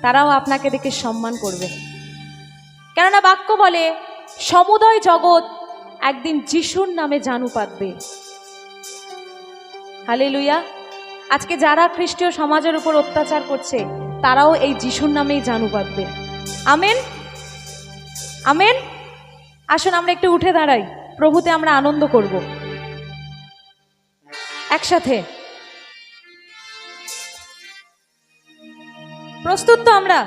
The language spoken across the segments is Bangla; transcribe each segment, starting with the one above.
তারাও আপনাকে দেখে সম্মান করবে। কেননা বাক্য বলে সমুদয় জগৎ একদিন যিশুর নামে জানু পাতবে। হালেলুয়া। আজকে যারা খ্রিস্টীয় সমাজের উপর অত্যাচার করছে তারাও এই যিশুর নামেই জানু পাতবে। Amen, amen. আসুন আমরা একটু উঠে দাঁড়াই, প্রভুতে আমরা আনন্দ করব একসাথে। প্রস্তুত তো? আমরা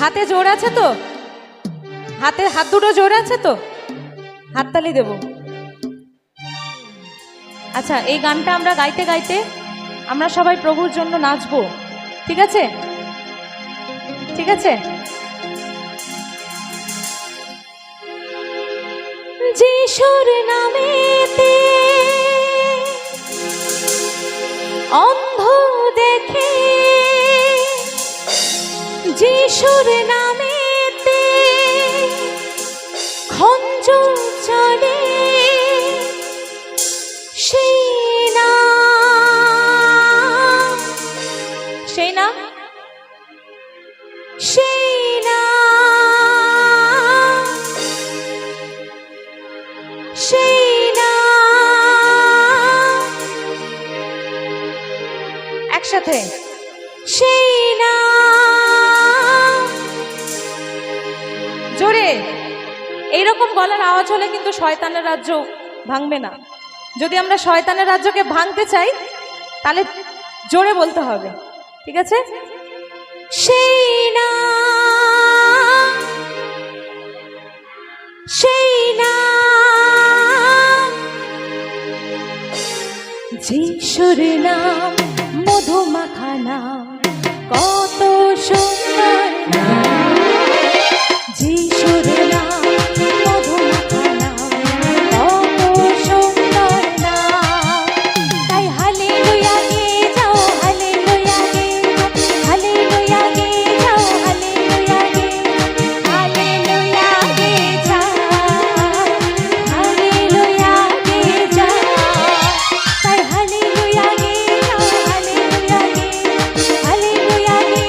হাতে জোর আছে তো? হাত দুটো জোর আছে তো? হাততালি দেব। আচ্ছা, এই গানটা আমরা গাইতে গাইতে আমরা সবাই প্রভুর জন্য নাচবো, ঠিক আছে? ঠিক আছে। যিশুর নামেতে অন্ধ দেখে, যিশুর নামেতে খঞ্জ চলে, সেই নাম, সেই নাম, সেই নাম, সেই নাম, একসাথে, সেই নাম, জোরে। এইরকম গলার আওয়াজ হলে কিন্তু শয়তানের রাজ্য ভাঙবে না। যদি আমরা শয়তানের রাজ্যকে ভাঙতে চাই তাহলে জোরে বলতে হবে, ঠিক আছে? সেই নাম, সেই নাম, যিশুর নাম মধুমাখা নাম, কত সুন্দর নাম, যিশুর নাম মধুমাখা নাম, কত সুন্দর নাম। তাই হালেলুয়া গেয়ে যাও, হালেলুয়া গেয়ে যাও, হালেলুয়া গেয়ে যাও, হালেলুয়া গেয়ে, হালেলুয়া গেয়ে যাও, হালেলুয়া গেয়ে যাও। তাই হালেলুয়া গেয়ে যাও, হালেলুয়া গেয়ে, হালেলুয়া গেয়ে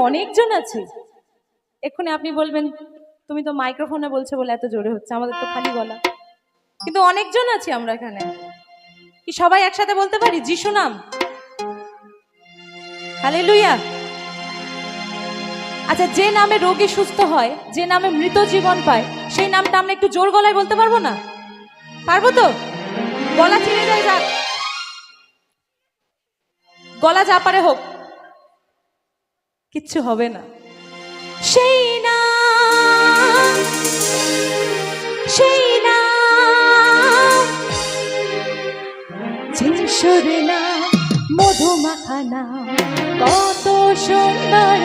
অনেকজন আছি। এক্ষুনি আপনি বলবেন তুমি তো মাইক্রোফোনে বলছো বলে এত জোরে হচ্ছে, আমাদের তো খালি গলা, কিন্তু অনেকজন আছি আমরা এখানে। কি সবাই একসাথে বলতে পারি যিশু নাম? হালেলুয়া। আচ্ছা, যে নামে রোগী সুস্থ হয়, যে নামে মৃত জীবন পায়, সেই নামটা আমরা একটু জোর গলায় বলতে পারবো না? পারবো তো? গলা ছিঁড়ে যায় যাক, গলা যা পারে হোক, কিচ্ছু হবে না। সেই নাম, সেই নাম, যিশুর নাম, মধুমাখা নাম, কত সুন্দর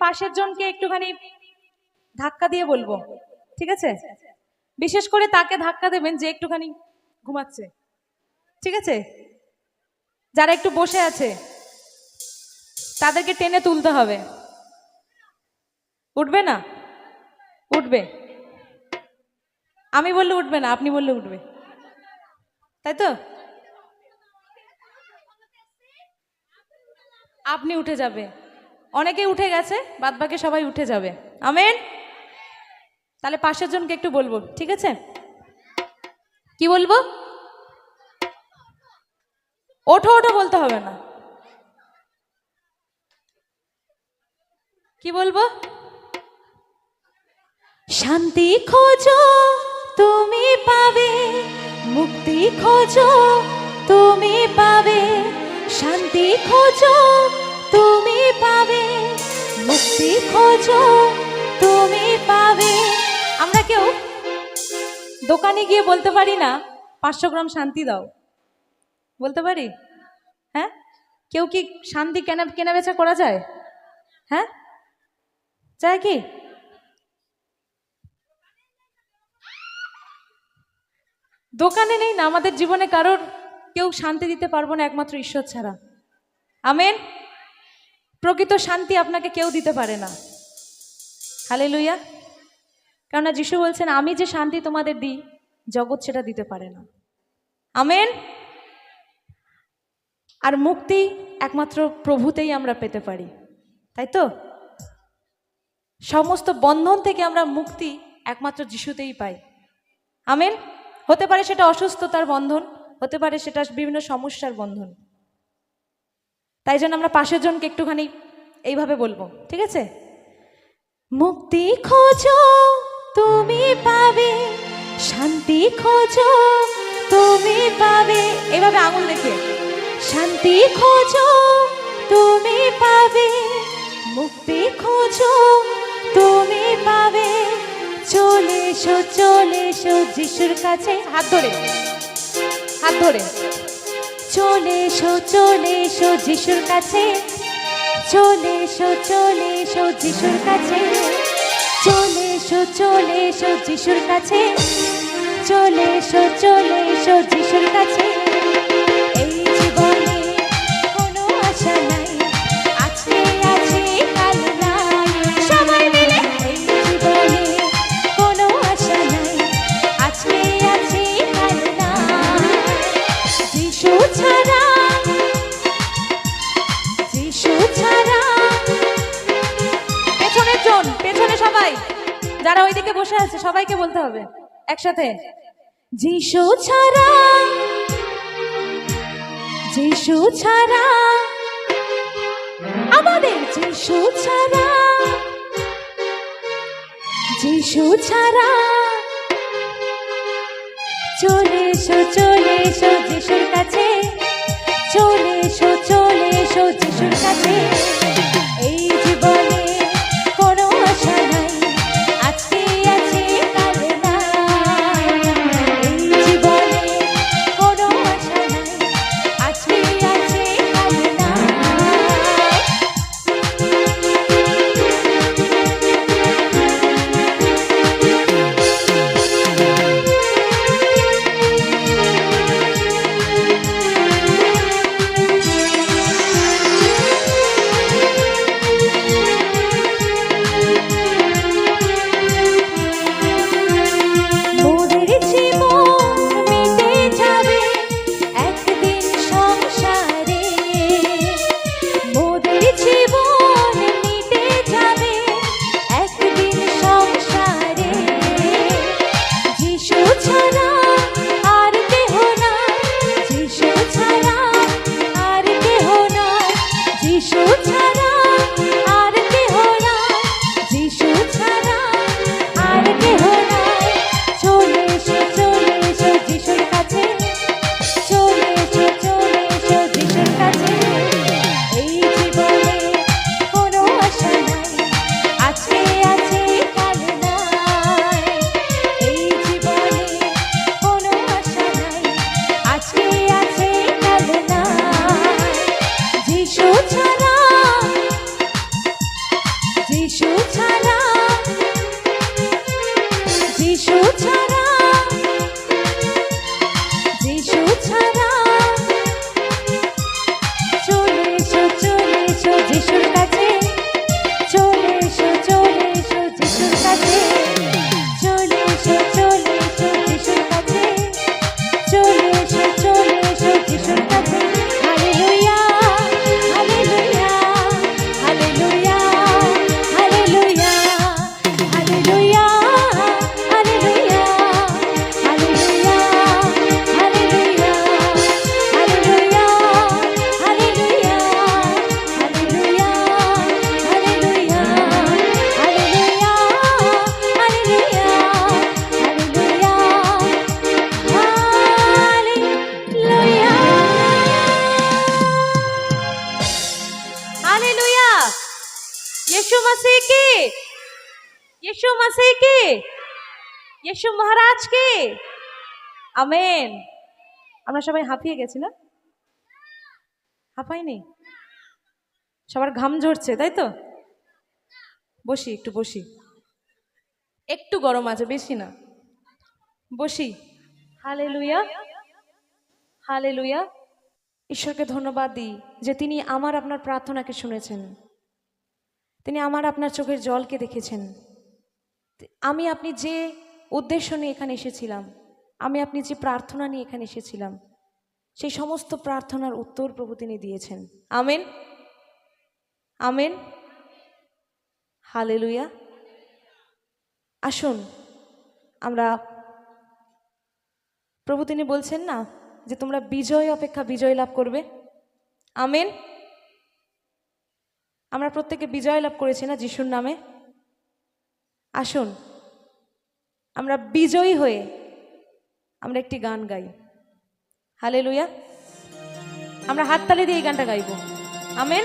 পাশের জনকে একটুখানি ধাক্কা দিয়ে বলবো, ঠিক আছে? বিশেষ করে তাকে ধাক্কা দেবেন যে একটুখানি ঘুমাচ্ছে, ঠিক আছে? যারা একটু বসে আছে তাদেরকে টেনে তুলতে হবে। উঠবে না? উঠবে। আমি বললে উঠবে না, আপনি বললে উঠবে, তাই তো? আপনি উঠে যাবে, অনেকে উঠে গেছে, বাদবাকি সবাই উঠে যাবে। আমেন। তাহলে পাশের জনকে একটু বলবো, ঠিক আছে? কি বলবো? ওঠো ওঠো বলতে হবে না। কি বলবো? শান্তি খোঁজো তুমি পাবে, মুক্তি খোঁজো তুমি পাবে, শান্তি খোঁজো তুমি পাবে, মুক্তি খোঁজো তুমি পাবে। আমরা কেউ দোকানে গিয়ে বলতে পারি না 500 গ্রাম শান্তি দাও? বলতে পারি? হ্যাঁ? কেউ কি শান্তি কেনা বেচা করা যায়? হ্যাঁ, যায় কি? দোকানে নেই না, আমাদের জীবনে কারোর কেউ শান্তি দিতে পারবো না একমাত্র ঈশ্বর ছাড়া। আমেন। প্রকৃত শান্তি আপনাকে কেউ দিতে পারে না। হালেলুয়া। কেননা যিশু বলছেন আমি যে শান্তি তোমাদের দিই জগৎ সেটা দিতে পারে না। আমেন। আর মুক্তি একমাত্র প্রভুতেই আমরা পেতে পারি, তাই তো? সমস্ত বন্ধন থেকে আমরা মুক্তি একমাত্র যিশুতেই পাই। আমেন। হতে পারে সেটা অসুস্থতার বন্ধন, হতে পারে সেটা বিভিন্ন সমস্যার বন্ধন। তাই জন্য আমরা পাশের জনকে একটুখানি এইভাবে বলবো, ঠিক আছে? মুক্তি খোঁজো তুমি পাবে, শান্তি খোঁজো তুমি পাবে। এভাবে আঙুল দেখে, শান্তি খোঁজো তুমি পাবে, মুক্তি খোঁজো তুমি পাবে। চলে এসো যিশুর কাছে, হাত ধরে, হাত ধরে। চলে এসো যিশুর কাছে, চলে এসো যিশুর কাছে, চলে এসো যিশুর কাছে, চলে এসো যিশুর কাছে। এই জীবনে কোনো আশা নাই, আজকে আছে কাল নাই। সবাই মিলে এই যারা ওইদিকে বসে আছে সবাইকে বলতে হবে একসাথে, যিশু ছাড়া, যিশু ছাড়া, আমাদের যিশু ছাড়া, যিশু ছাড়া। চলে এসো, চলে এসো যিশুর কাছে, চলে এসো, চলে এসো যিশুর কাছে। এই জীবনে কোনো আশা নাই, আজকে আছে কাল নাই। এই জীবনে কোনো আশা নাই, আজকে আছে কাল নাই। यीशु मसीह की, यीशु मसीह की, यीशु महाराज की, আমেন। আমরা সবাই হাঁপিয়ে গেছি না? হাঁপাইনি? সবার ঘাম ঝরছে তাই তো? বসি, একটু বসি, একটু গরম আছে, বেশি না, বসি। Hallelujah, hallelujah. ঈশ্বরকে ধন্যবাদ দিই যে তিনি আমার আপনার প্রার্থনাকে শুনেছেন, তিনি আমার আপনার চোখের জলকে দেখেছেন। আমি আপনি যে উদ্দেশ্য নিয়ে এখানে এসেছিলাম, আমি আপনি যে প্রার্থনা নিয়ে এখানে এসেছিলাম, সেই সমস্ত প্রার্থনার উত্তর প্রভু তিনি দিয়েছেন। Amen, amen, hallelujah. আসুন আমরা, প্রভু তিনি বলছেন না যে তোমরা বিজয় অপেক্ষা বিজয় লাভ করবে। আমেন। আমরা প্রত্যেকে বিজয় লাভ করেছি না যিশুর নামে? আসুন আমরা বিজয়ী হয়ে আমরা একটি গান গাই। হালেলুয়া। আমরা হাততালি দিয়ে এই গানটা গাইব। Amen,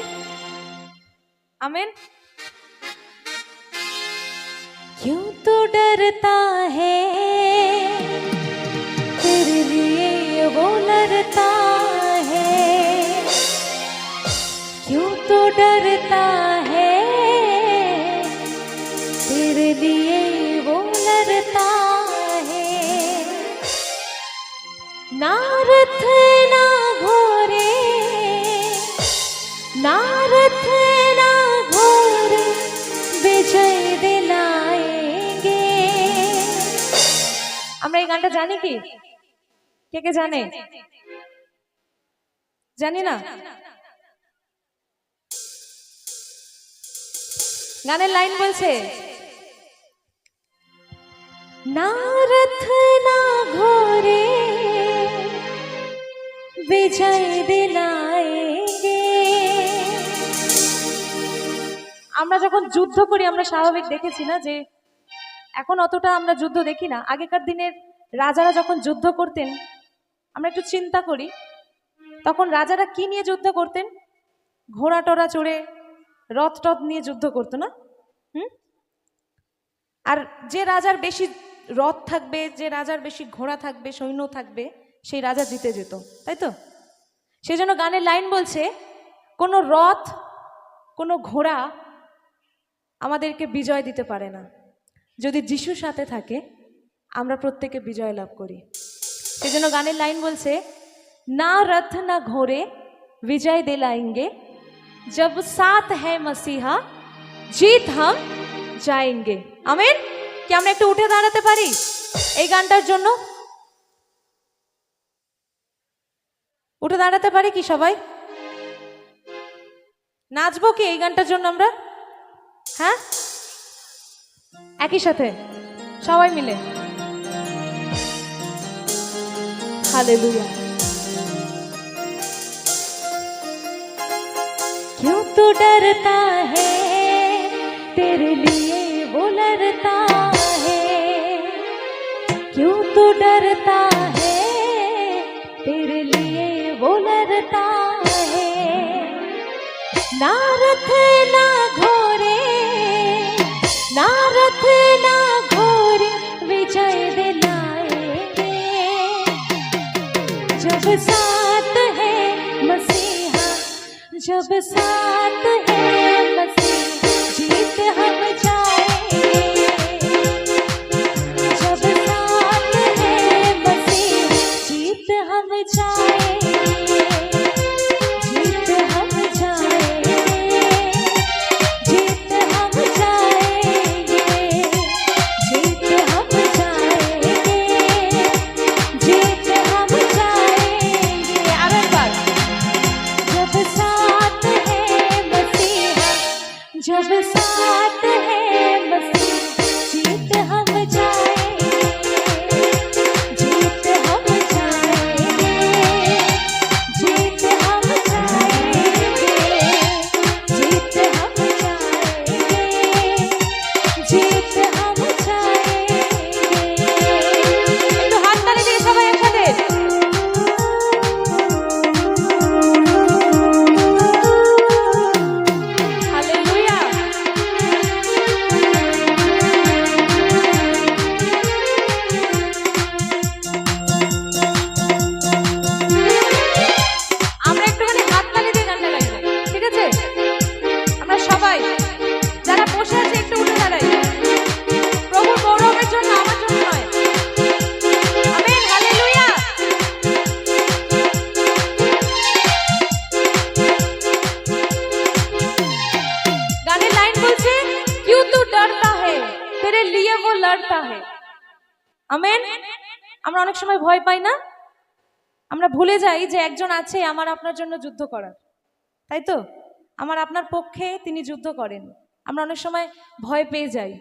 amen. क्यों तो डरता है तेरे लिए वो लड़ता है, क्यों तो डरता है तेरे लिए वो लड़ता है। ना रथ ना घोड़े, ना रथ ना घोड़े विजय दिलाएंगे। আমরা এই গানটা জানি কি? কে কে জানে? জানি না? গানের লাইন বলছে, ना रथ ना घोड़े विजय दिलाएंगे। আমরা যখন যুদ্ধ করি আমরা স্বাভাবিক দেখেছি না যে এখন অতটা আমরা যুদ্ধ দেখি না। আগেকার দিনের রাজারা যখন যুদ্ধ করতেন আমরা একটু চিন্তা করি, তখন রাজারা কি নিয়ে যুদ্ধ করতেন? ঘোড়া টোড়া চড়ে রথ টথ নিয়ে যুদ্ধ করতো না? আর যে রাজার বেশি রথ থাকবে, যে রাজার বেশি ঘোড়া থাকবে, সৈন্য থাকবে, সেই রাজা জিতে যেত, তাই তো? সেই জন্য গানের লাইন বলছে, কোনো রথ কোনো ঘোড়া আমাদেরকে বিজয় দিতে পারে না। যদি যিশুর সাথে থাকে আমরা প্রত্যেকে বিজয় লাভ করি। সেই জন্য গানের লাইন বলছে, না রথ না ঘোড়ে विजय दिलाएंगे, जब साथ है मसीहा जीत हम जाएंगे। आमीन। কি আমরা একটু উঠে দাঁড়াতে পারি এই গানটার জন্য? উঠে দাঁড়াতে পারি কি সবাই? নাচবো কি এই গানটার জন্য আমরা? হ্যাঁ, একই সাথে সবাই মিলে हालेलुया। क्यों तो डरता है तेरे लिए वो लड़ता है, क्यों तो डरता है तेरे लिए वो लड़ता है। ना रथ ना घोड़े, ना रथ ना घोड़े विजय दिलाएंगे, जब साथ है मसीहा, जब साथ है मसीहा जीत हम जाएंगे, जब साथ है मसीहा जीत हम जाएंगे, जीत हम जाएंगे, जीत हम जाएंगे, जीत हम जाएंगे, जीत हम जाएंगे। और एक बार, जब साथ है मसीहा, जब साथ है मसीहा जीत हम जाएंगे, जीत हम जाएंगे, जीत हम जाएंगे, जीत हम जाएंगे, जीत हम जाएंगे। একটু হাত তালি দিয়ে সবাই একসাথে। हालेलुया। আমরা একটুখানি হাত তালি দিয়ে গানটা গাইবো, ঠিক আছে? আমরা সবাই যারা বসে আছে একটু উঠে দাঁড়াই, প্রভুর গৌরবের জন্য, আমার জন্য নয়। Amen, hallelujah. গানের লাইন বলছে, क्यों तू डरता है तेरे लिए वो लड़ता है। আমেন। আমরা অনেক সময় ভয় পাই না? আমরা ভুলে যাই যে একজন আছে আমার আপনার জন্য যুদ্ধ করার, তাই তো? আমার আপনার পক্ষে তিনি যুদ্ধ করেন। আমরা অনেক সময় ভয় পেয়ে যাই,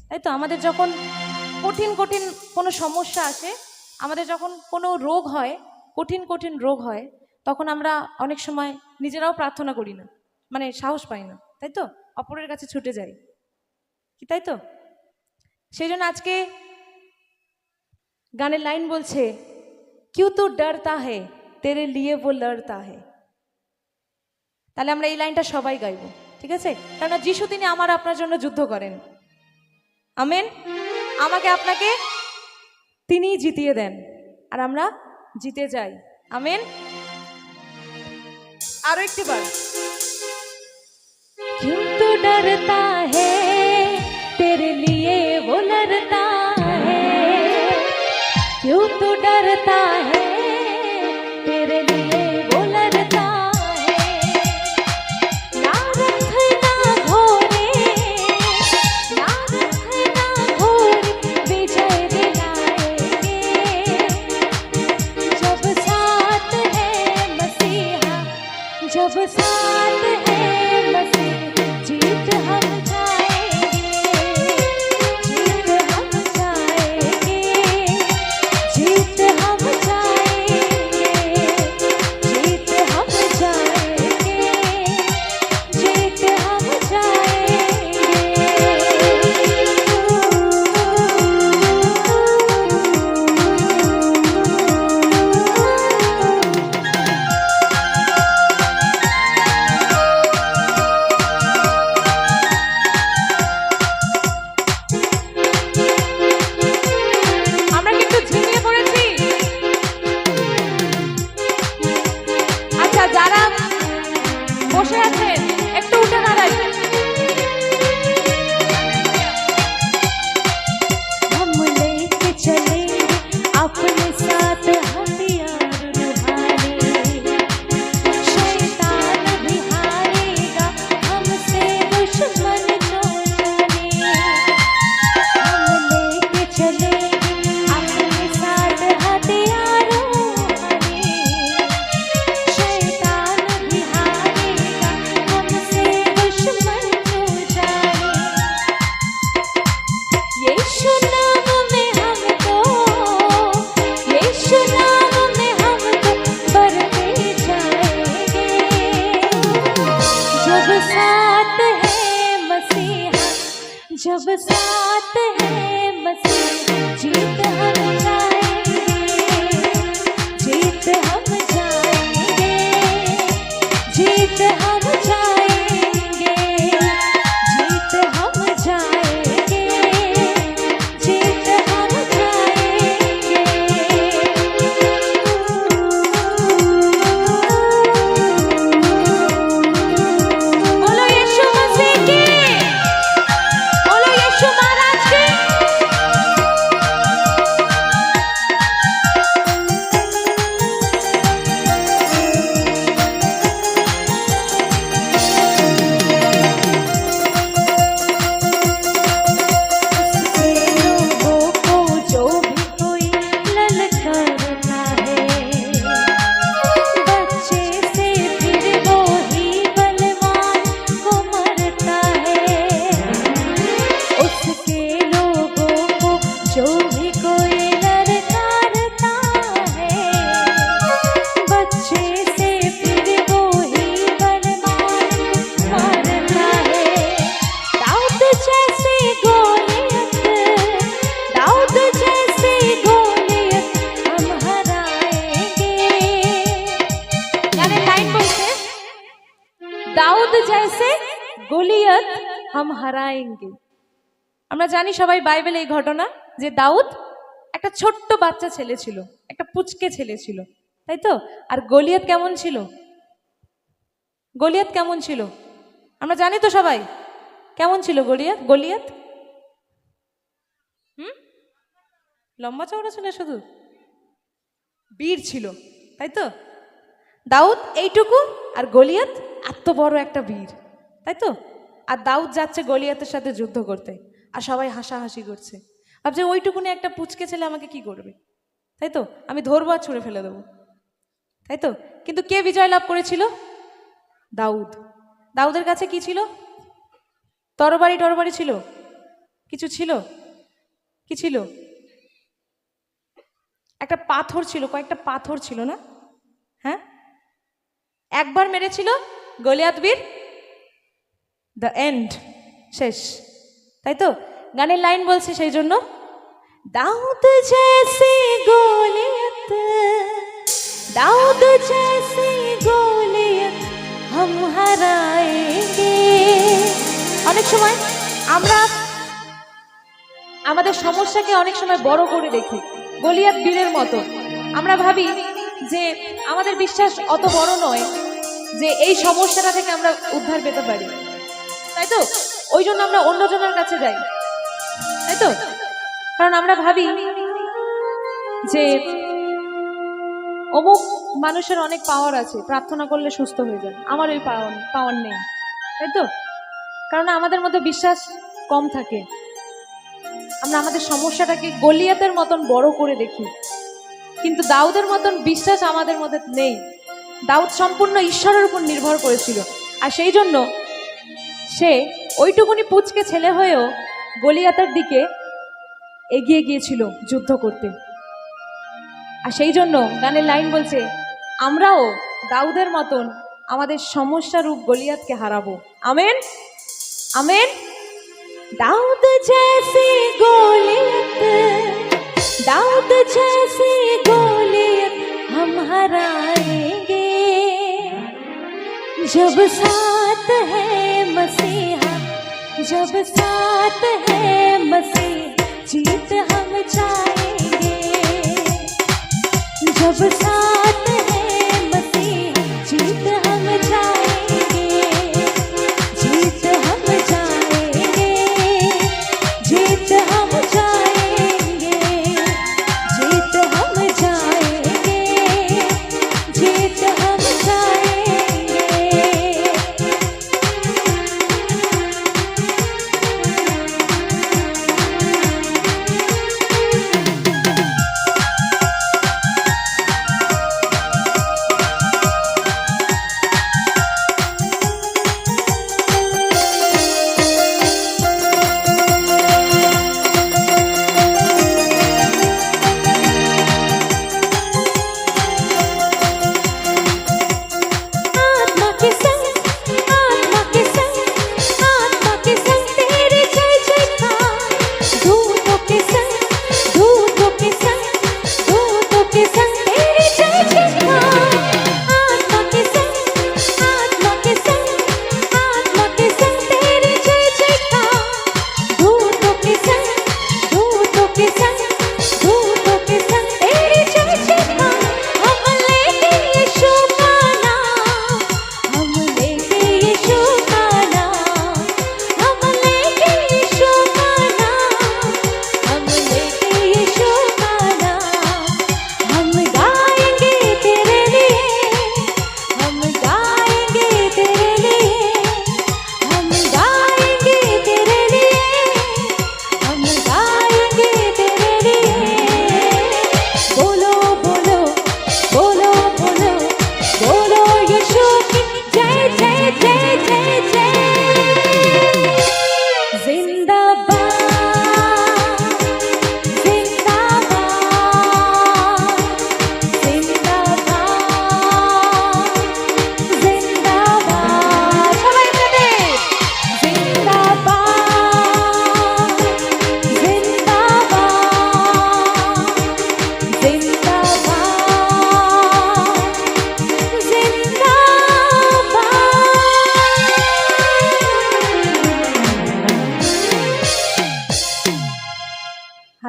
তাই তো? আমাদের যখন কঠিন কঠিন কোনো সমস্যা আসে, আমাদের যখন কোনো রোগ হয়, কঠিন কঠিন রোগ হয়, তখন আমরা অনেক সময় নিজেরাও প্রার্থনা করি না, মানে সাহস পাই না, তাই তো? অপরের কাছে ছুটে যাই, কি তাই তো? সেই জন্য আজকে গানের লাইন বলছে, क्यों तो डरता है तेरे लिए वो लड़ता है। তাহলে আমরা এই লাইনটা সবাই গাইবো, ঠিক আছে? কারণ যিশু তিনি আমার আপনার জন্য যুদ্ধ করেন। আমেন। আমাকে আপনাকে তিনি জিতিয়ে দেন আর আমরা জিতে যাই। আমেন। আরো একটি বার, क्यों तो डरता है तेरे लिए वो लड़ता है, क्यों तो डरता है तेरे लिए वो लड़ता है। ना रथ ना घोड़े, ना रथ ना घोड़े विजय दिलाएंगे, जब साथ है मसीहा, जब साथ है मसीहा जीत हम जाएंगे, जीत हम जाएंगे, বসে আছেন একটু উঠে দাঁড়াই। हम लेके चले अपने साथ हथियार रुहानी, शैतान भी हारेगा हमसे दुश्मन जो जाने। हम लेके चले अपने साथ हथियार रुहानी, शैतान भी हारेगा हमसे दुश्मन जो जाने। यीशु नाम में हमको, यीशु नाम में हमको बढ़ते जाएंगे। जब साथ है मसीहा, जब साथ है मसीहा, जीत हम जाएंगे, जीत हम जाएंगे, जीत हम जाएंगे, जीत हम जाएंगे, जीत हम जाएंगे। बोलो यीशु मसीह की, बोलो यीशु महाराज की। उसके लोगों को जो भी कोई ललकारता है, बच्चे से फिर वो ही बलवान को मरता है। उसके लोगों को जो भी कोई ललकारता है, बच्चे से फिर वो ही बलवान को मरता है। दाऊद जैसे गोलियत, दाऊद जैसे गोलियत हम हराएंगे। গানের লাইন বলছে দাউদ জैसे গলিয়ত हम হারাएंगे। আমরা জানি সবাই বাইবেলে এই ঘটনা যে দাউদ একটা ছোট্ট বাচ্চা ছেলে ছিল, একটা পুচকে ছেলে ছিল, তাই তো? আর গলিয়ত কেমন ছিল? গলিয়ত কেমন ছিল আমরা জানি তো সবাই। কেমন ছিল গলিয়ত? গলিয়ত লম্বা চওড়া ছিল, শুধু বীর ছিল, তাই তো? দাউদ এইটুকু আর গলিয়াত এত বড় একটা বীর, তাই তো? আর দাউদ যাচ্ছে গলিয়াতের সাথে যুদ্ধ করতে, আর সবাই হাসাহাসি করছে, ভাবছে ওইটুকুনি একটা পুচকে ছেলে আমাকে কি করবে, তাই তো? আমি ধরবো আর ছুঁড়ে ফেলে দেবো, তাই তো? কিন্তু কে বিজয় লাভ করেছিল? দাউদ। দাউদের কাছে কি ছিল? তরবারি টরবারি ছিল? কিছু ছিল? কি ছিল? একটা পাথর ছিল, কয়েকটা পাথর ছিল না? হ্যাঁ, একবার মেরেছিল গলিয়াত বীর, দ্য এন্ড, শেষ, তাই তো? গানের লাইন বলছে সেই জন্য दाऊद जैसे गोलियत, दाऊद जैसे गोलियत हम हराएंगे। অনেক সময় আমরা আমাদের সমস্যাকে অনেক সময় বড় করে দেখি, গলিয়াত বীরের মতো। আমরা ভাবি যে আমাদের বিশ্বাস অত বড় নয় যে এই সমস্যাটা থেকে আমরা উদ্ধার পেতে পারি, তাই তো? ওই জন্য আমরা অন্যজনের কাছে যাই, তাই তো? কারণ আমরা ভাবি যে অমুক মানুষের অনেক পাওয়ার আছে, প্রার্থনা করলে সুস্থ হয়ে যায়, আমার ওই পাওয়ার নেই, তাই তো? কারণ আমাদের মধ্যে বিশ্বাস কম থাকে, আমরা আমাদের সমস্যাটাকে গলিয়াতের মতন বড় করে দেখি, কিন্তু দাউদের মতন বিশ্বাস আমাদের মধ্যে নেই। দাউদ সম্পূর্ণ ঈশ্বরের উপর নির্ভর করেছিল, আর সেই জন্য সে ওইটুকুনি পুচকে ছেলে হয়েও গলিয়াতের দিকে এগিয়ে গিয়েছিল যুদ্ধ করতে। আর সেই জন্য গানের লাইন বলছে আমরাও দাউদের মতন আমাদের সমস্যা রূপ গলিয়াতকে হারাবো। Amen, amen. दाऊद जैसी गोलियत, दाऊद जैसी गोलियत हम हराएंगे। जब साथ है मसीहा, जब साथ है मसीहा, जीत हम जाएंगे। जब साथ है मसीहा, जीत हम जाएंगे।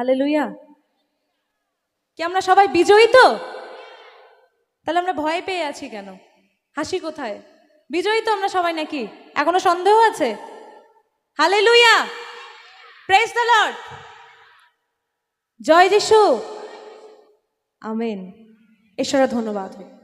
হালেলুয়া। কি আমরা সবাই বিজয়ী তো? তাহলে আমরা ভয় পেয়ে আছি কেন? হাসি কোথায়? বিজয়ী তো আমরা সবাই নাকি? এখনো সন্দেহ আছে? হালেলুয়া, প্রেজ দ্য লর্ড, জয় যিশু, আমেন। ঈশ্বরের ধন্যবাদ হোক।